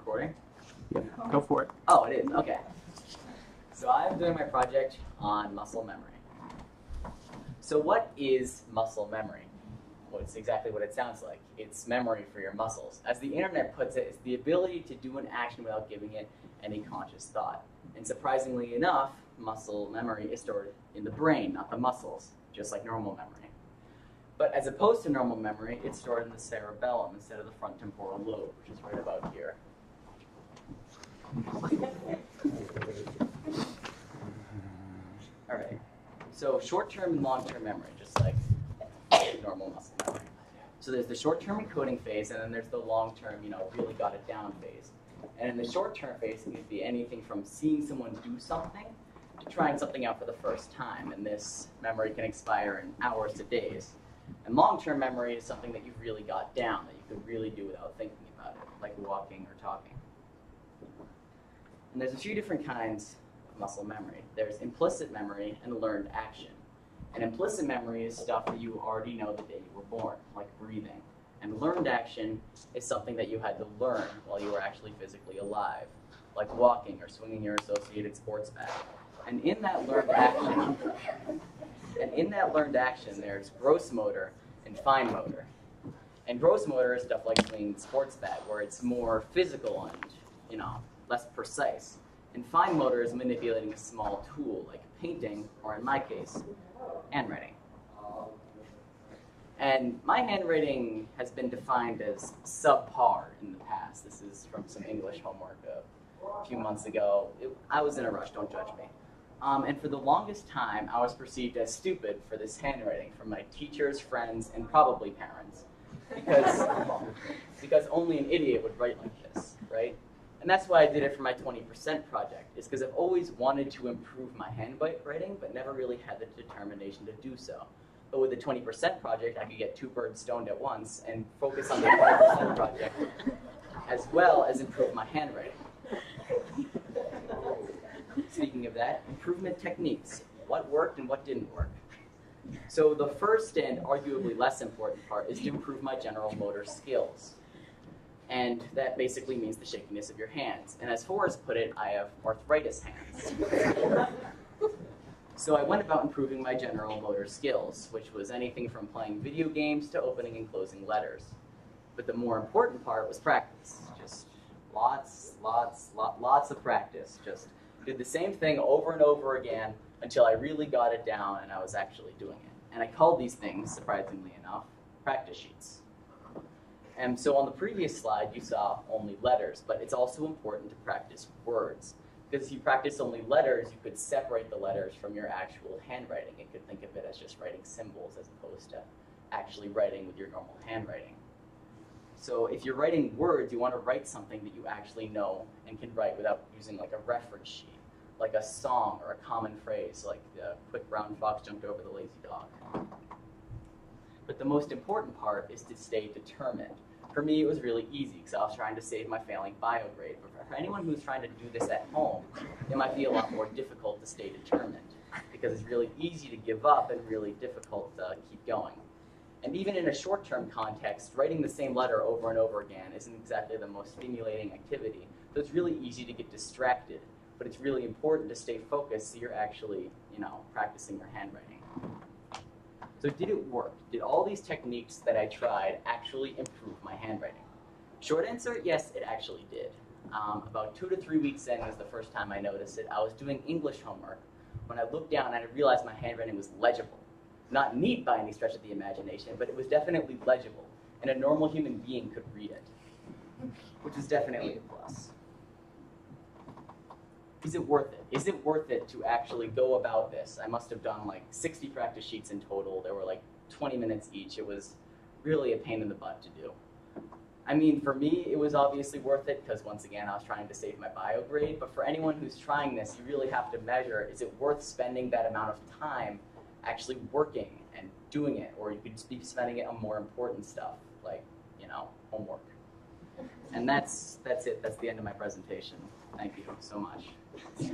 Recording? Yeah, go for it. Oh, it is. Okay. So I'm doing my project on muscle memory. So what is muscle memory? Well, it's exactly what it sounds like. It's memory for your muscles. As the internet puts it, it's the ability to do an action without giving it any conscious thought. And surprisingly enough, muscle memory is stored in the brain, not the muscles, just like normal memory. But as opposed to normal memory, it's stored in the cerebellum instead of the front temporal lobe, which is right about here. All right. So short-term and long-term memory, just like normal muscle memory. So there's the short-term encoding phase, and then there's the long-term, really got it down phase. And in the short-term phase, it could be anything from seeing someone do something to trying something out for the first time. And this memory can expire in hours to days. And long-term memory is something that you've really got down, that you could really do without thinking about it, like walking or talking. And there's a few different kinds of muscle memory. There's implicit memory and learned action. And implicit memory is stuff that you already know the day you were born, like breathing. And learned action is something that you had to learn while you were actually physically alive, like walking or swinging your associated sports bag. And in that learned action, there's gross motor and fine motor. And gross motor is stuff like swinging the sports bag, where it's more physical and, less precise. And fine motor is manipulating a small tool, like painting, or in my case, handwriting. And my handwriting has been defined as subpar in the past. This is from some English homework a few months ago. I was in a rush, don't judge me. And for the longest time, I was perceived as stupid for this handwriting from my teachers, friends, and probably parents. Because only an idiot would write like this, right? And that's why I did it for my 20% project, is because I've always wanted to improve my handwriting, but never really had the determination to do so. But with the 20% project, I could get two birds stoned at once and focus on the 20% project, as well as improve my handwriting. Speaking of that, improvement techniques. What worked and what didn't work? So the first and arguably less important part is to improve my general motor skills. And that basically means the shakiness of your hands. And as Forrest put it, I have arthritis hands. So I went about improving my general motor skills, which was anything from playing video games to opening and closing letters. But the more important part was practice. Just lots of practice. Just did the same thing over and over again until I really got it down and I was actually doing it. And I called these things, surprisingly enough, practice sheets. And so on the previous slide, you saw only letters, but it's also important to practice words. Because if you practice only letters, you could separate the letters from your actual handwriting. You could think of it as just writing symbols as opposed to actually writing with your normal handwriting. So if you're writing words, you want to write something that you actually know and can write without using like a reference sheet, like a song or a common phrase, like the quick brown fox jumped over the lazy dog. But the most important part is to stay determined. For me, it was really easy because I was trying to save my failing bio grade. But for anyone who's trying to do this at home, it might be a lot more difficult to stay determined because it's really easy to give up and really difficult to keep going. And even in a short-term context, writing the same letter over and over again isn't exactly the most stimulating activity. So it's really easy to get distracted. But it's really important to stay focused so you're actually, practicing your handwriting. So did it work? Did all these techniques that I tried actually improve my handwriting? Short answer, yes, it actually did. About 2 to 3 weeks in was the first time I noticed it. I was doing English homework when I looked down and I realized my handwriting was legible. Not neat by any stretch of the imagination, but it was definitely legible. And a normal human being could read it, which is definitely a plus. Is it worth it? Is it worth it to actually go about this? I must have done like 60 practice sheets in total. There were like 20 minutes each. It was really a pain in the butt to do. I mean, for me, it was obviously worth it because once again, I was trying to save my bio grade. But for anyone who's trying this, you really have to measure, is it worth spending that amount of time actually working and doing it? Or you could be spending it on more important stuff, like, homework. And that's it. That's the end of my presentation. Thank you so much.